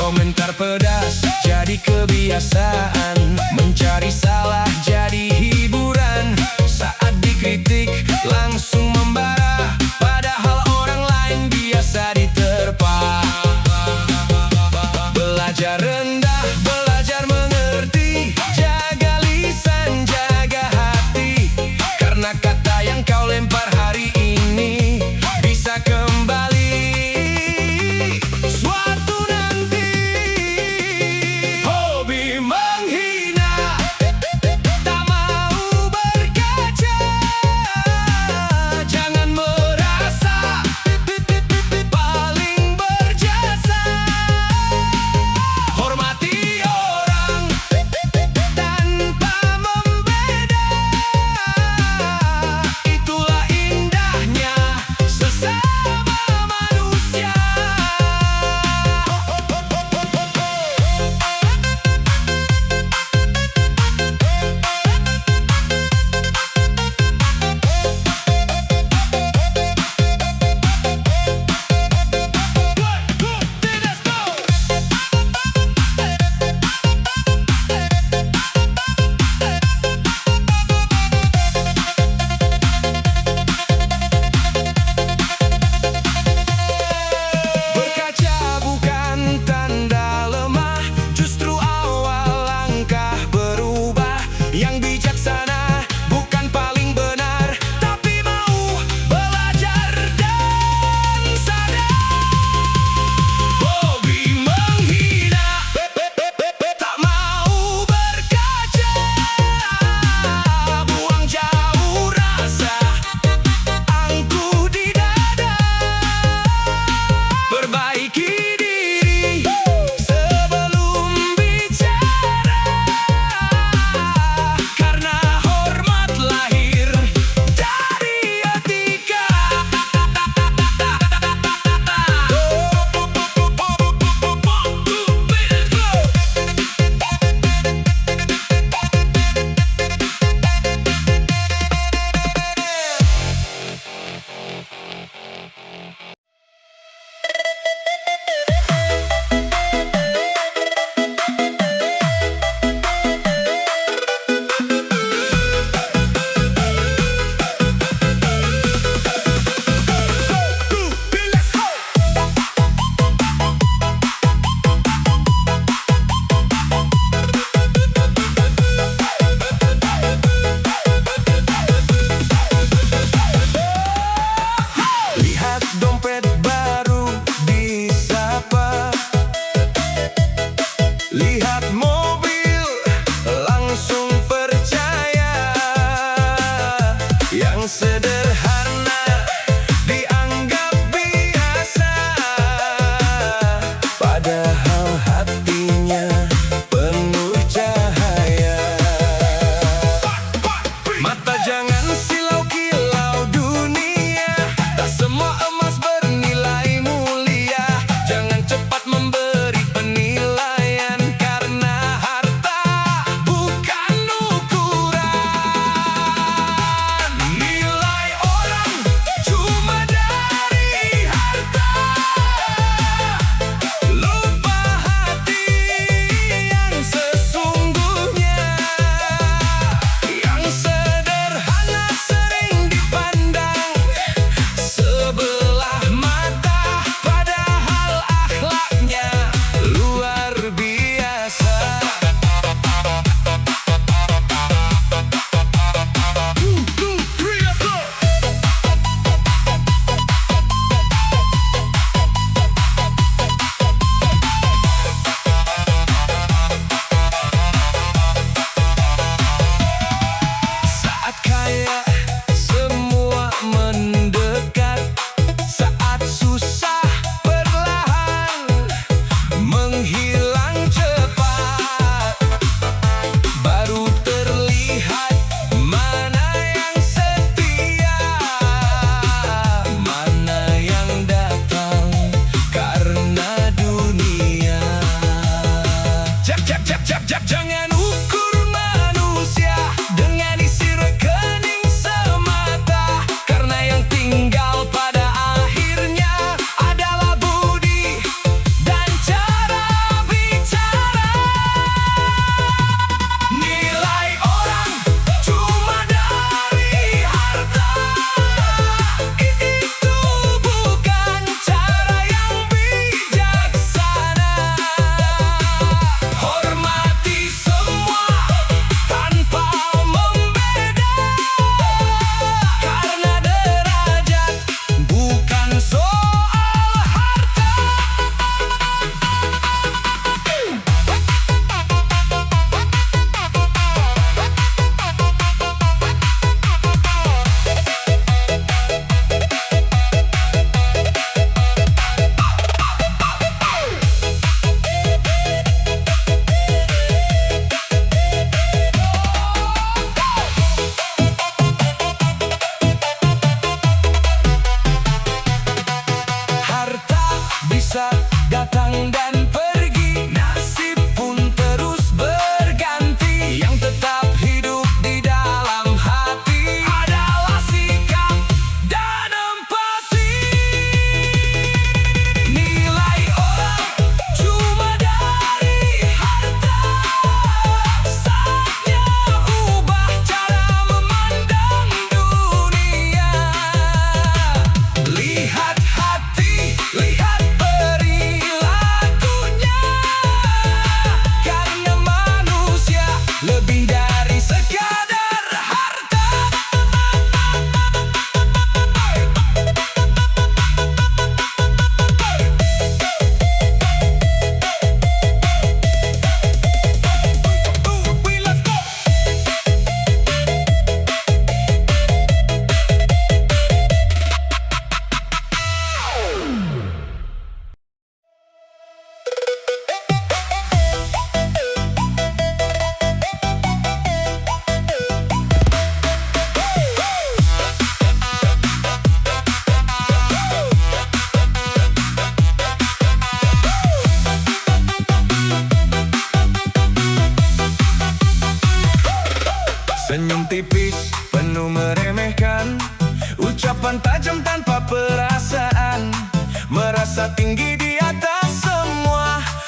Komentar pedas jadi kebiasaan, mencari salah jadi hiburan. Saat dikritik langsung membara, padahal orang lain biasa diterpa. Belajar rendah, belajar mengerti, jaga lisan, jaga hati. Karena kata yang kau lempar hari ini bisa kembali suatu nanti. Hobi menghina, tak mau berkaca, jangan merasa paling berjasa. Hormati orang tanpa membeda, itulah indahnya sesama manusia. Berkaca bukan tanda lemah, justru awal langkah berubah. Yang bijaksana bukan paling benar, tapi mau belajar dan sadar. Hobi menghina, tak mau berkaca, buang jauh rasa, angkuh di dada. Perbaiki diri sebelum bicara, karena hormat lahir dari etika. Lihat dompet baru disapa, lihat mobil langsung percaya. Yang sederhana dianggap biasa, padahal hatinya penuh cahaya. Mata jangan silau-kilau dunia, tak semua emas bernilai mulia. Jangan cepat memberi penilaian, karena harta bukan ukuran. Nilai orang cuma dari harta, lupa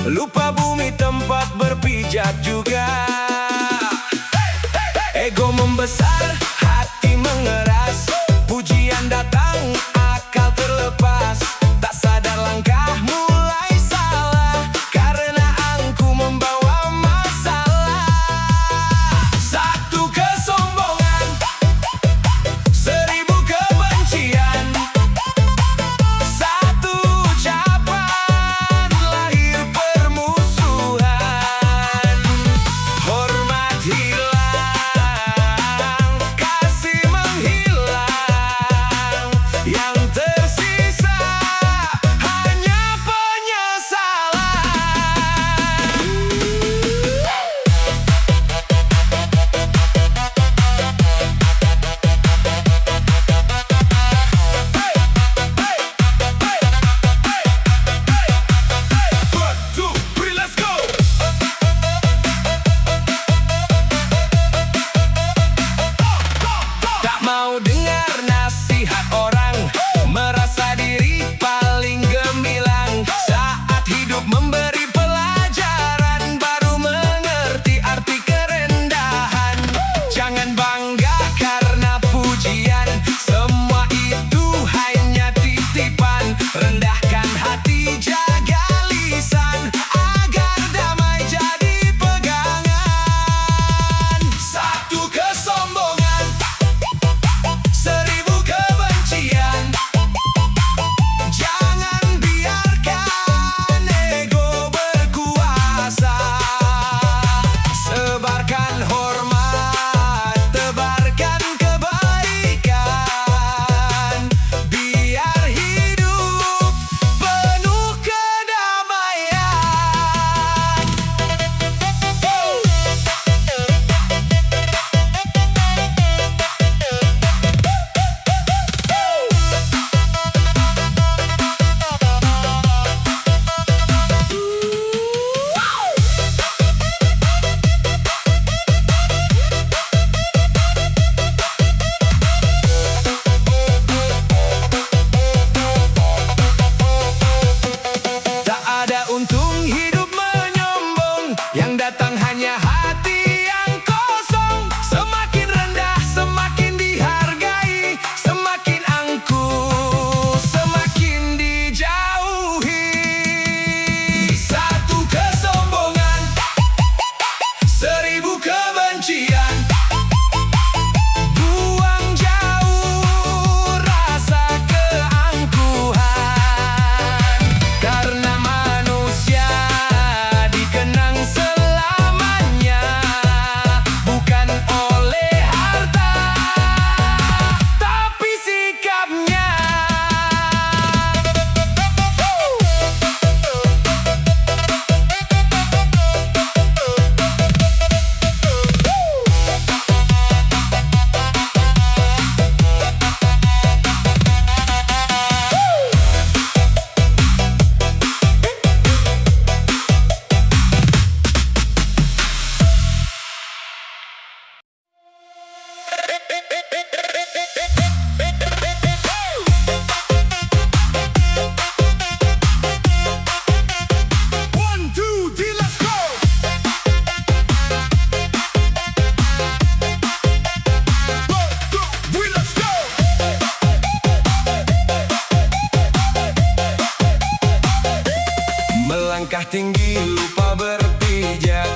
lupa bumi tempat berpijak juga. Ego membesar, hati mengeras, pujian datang, akal terlepas. Tak sadar langkah mulai salah, karena angku membawa masalah. Satu kesombongan, seribu kebencian. Satu ucapan, lahir permusuhan. Hormat hilang, kasih menghilang. Yang tersisa hanya penyesalan. One, two, three, let's go. Tak mau dengar nasihat orang, merasa diri paling gemilang. Saat hidup memberi pelajaran, baru mengerti arti kerendahan. Jangan bangga karena pujian, semua itu hanya titipan. Rendahkan hati, jaga lisan, agar damai jadi pegangan. Satu kesombongan, seribu kebencian. Jangan biarkan ego berkuasa. Sebarkan hormat, tebarkan kebaikan, biar hidup penuh kedamaian. Tak ada untung hidup menyombong, yang datang hanya hati yang kosong. Semakin rendah, semakin dihargai, semakin angkuh, semakin dijauhi. Satu kesombongan, seribu kebencian. Buang jauh rasa keangkuhan, karena manusia dikenang selamanya, bukan oleh harta, tapi sikapnya. One, two, three, let's go. One, two, three, let's go. Melangkah tinggi lupa berpijak,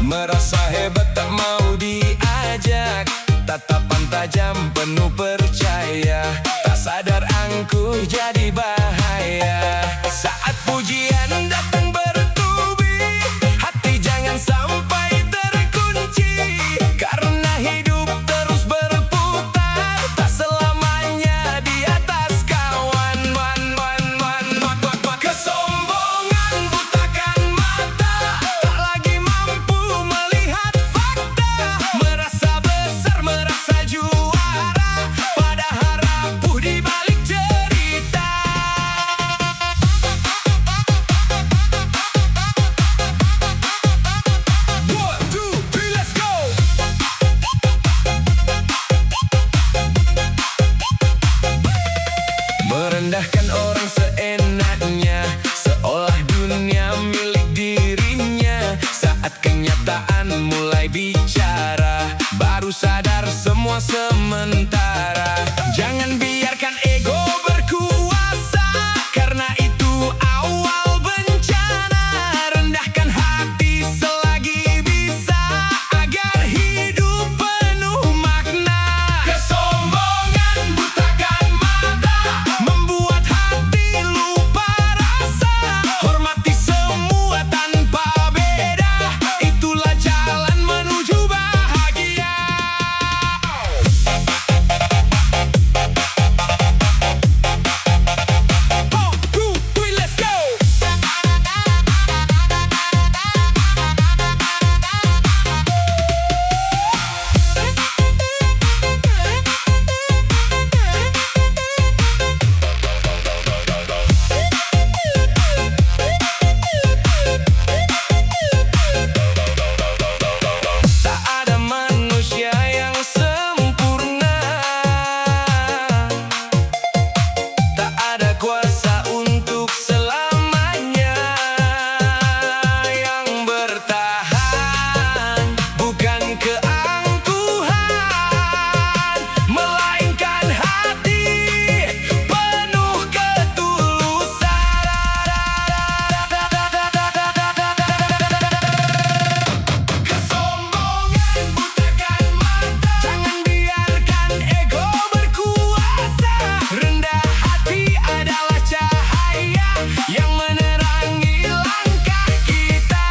merasa hebat tak mau diajak. Tatapan tajam penuh percaya, tak sadar angkuh jadi bahaya. Saat pujian datang bertubi, hati jangan sampai terkunci, karena hidup terus berputar, tak selamanya di atas kawan. Kesombongan butakan mata, tak lagi mampu melihat fakta. Merasa besar, merasa juara, padahal rapuh di balik cerita. kenyataan mulai bicara. Baru sadar semua sementara. Jangan biarkan ego berkuasa, karena itu awal bencana. Rendahkan hati selagi bisa, agar hidup penuh makna. Kesombongan butakan mata, membuat hati lupa rasa. Hormati semua tanpa beda, itulah jalan menuju bahagia. 1, 2, 3, let's go! Tak ada manusia yang sempurna, tak ada kuasa untuk selamanya. Yang bertahan bukan keangkuhan, melainkan hati penuh ketulusan. Kesombongan butakan mata, jangan biarkan ego berkuasa. Rendah hati adalah cahaya yang menerangi langkah kita.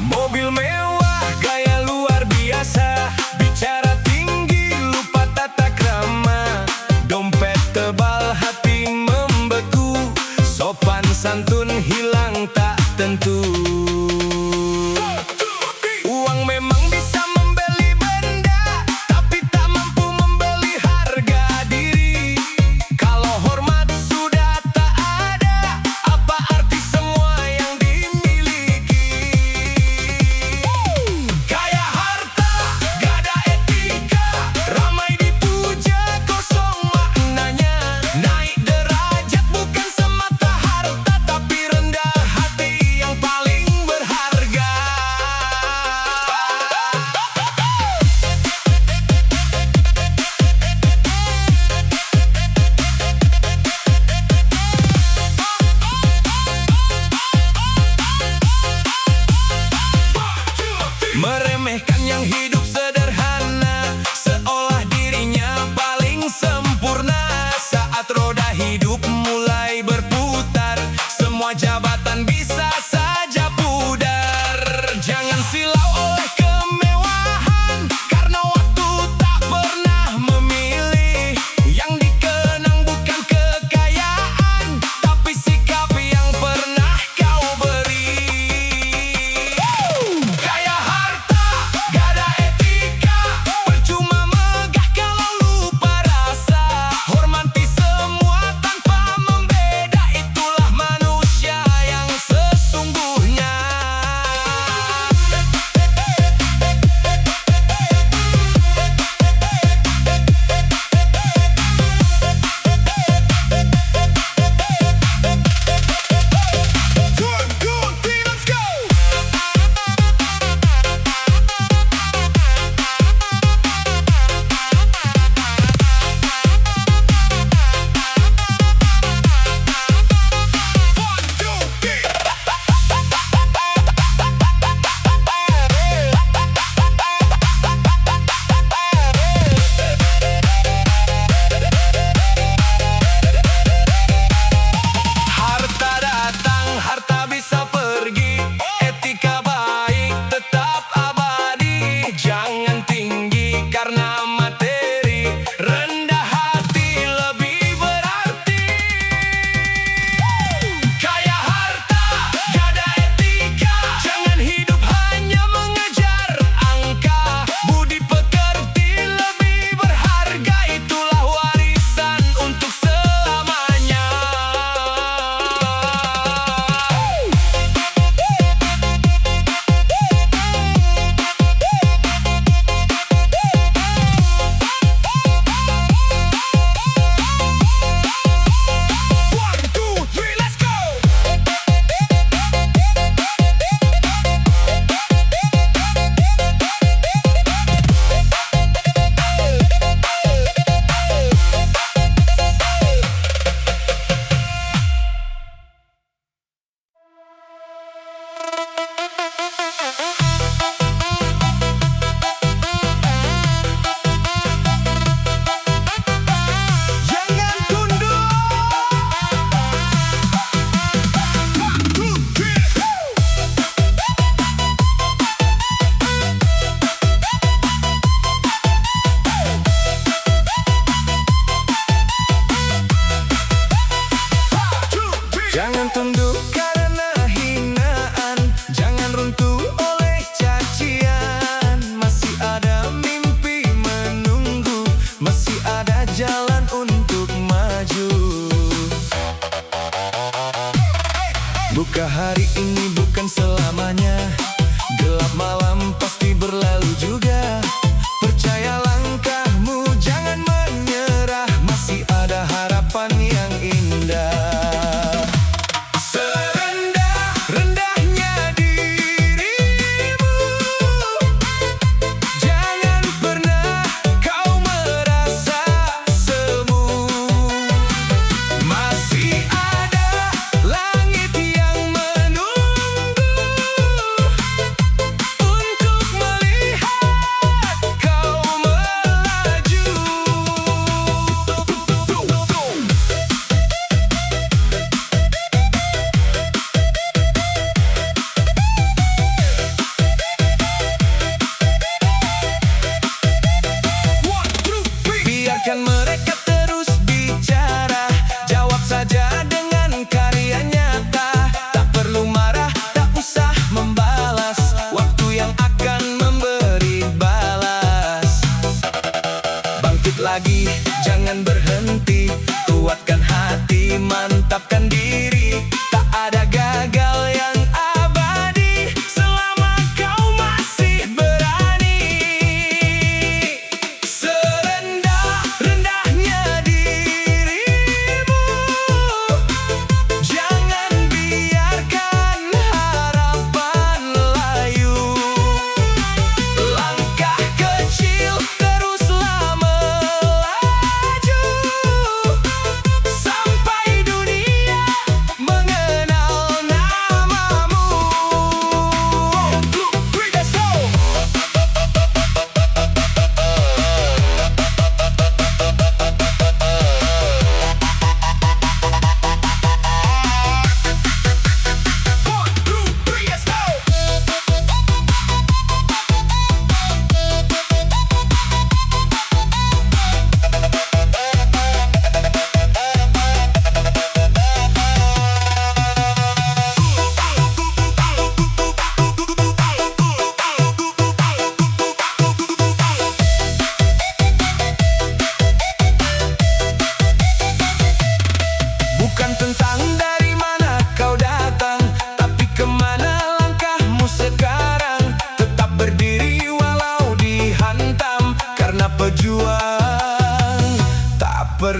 Mobil mewah, gaya luar biasa, bicara tinggi, lupa tata krama. Dompet tebal, hati membeku, sopan santun hilang tak tentu. Uang memang bisa membeli benda, tapi tak mampu membeli harga diri. Kalau hormat sudah tak ada, apa arti semua yang dimiliki? Kaya harta, gak ada etika, ramai dipuja, kosong maknanya. Naik derajat bukan semata harta, tapi rendah hati yang paling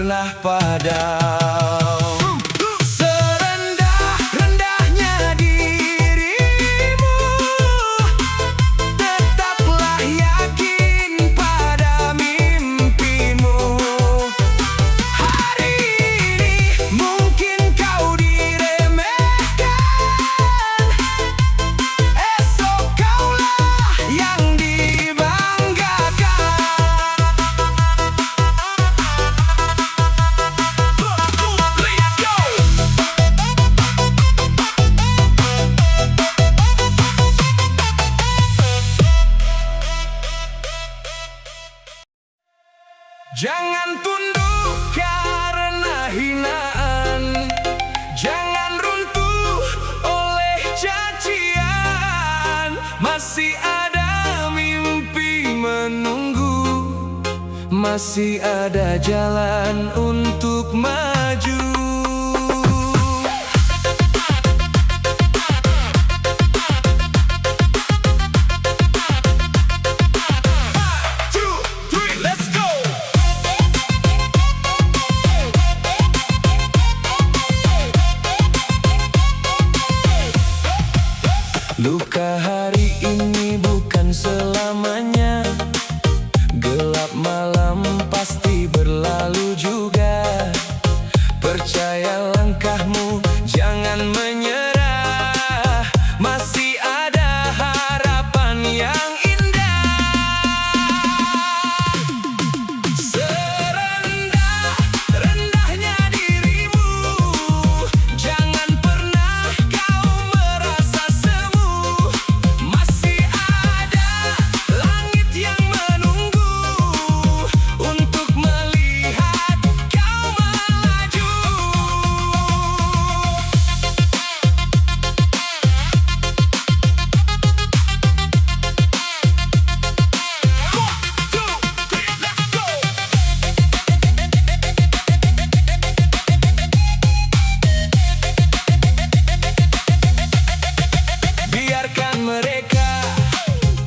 pernah padam. Serendah-rendahnya dirimu, tetaplah yakin pada mimpimu. Hari ini mungkin kau diremehkan, esok kaulah yang dibanggakan. Let's go! Jangan tunduk karena hinaan, jangan runtuh oleh cacian. Masih ada mimpi menunggu, masih ada jalan untuk maju. Let's go! Luka hari ini bukan selamanya, gelap malam pasti berlalu juga. Percaya langkahmu, jangan menyerah, masih ada harapan yang indah. Serendah-rendahnya dirimu, jangan pernah kau merasa semu. Masih ada langit yang menunggu untuk melihat kau melaju. Biarkan mereka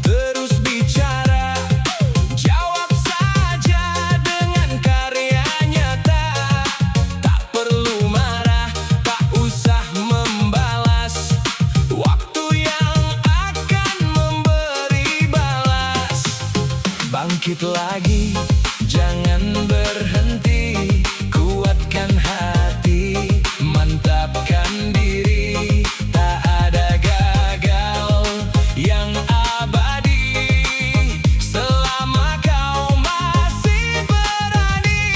terus bicara, jawab saja dengan karya nyata. Tak perlu marah, tak usah membalas, waktu yang akan memberi balas. Bangkit lagi, jangan berhenti, kuatkan hati, mantapkan diri. Tak ada gagal yang abadi selama kau masih berani.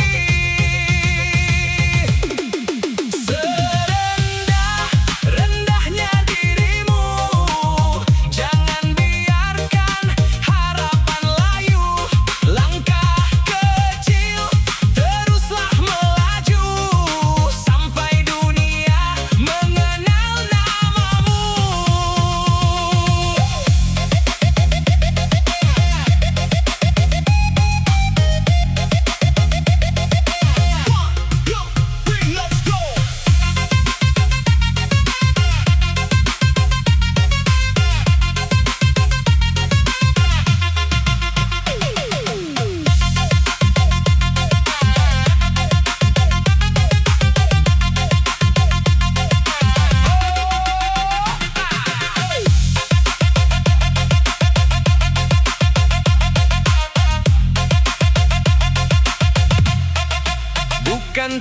Serendah-rendahnya dirimu, jangan biarkan harapan layu. Langkah kecil, teruslah melaju, sampai dunia mengenal namamu. Let's go! Bukan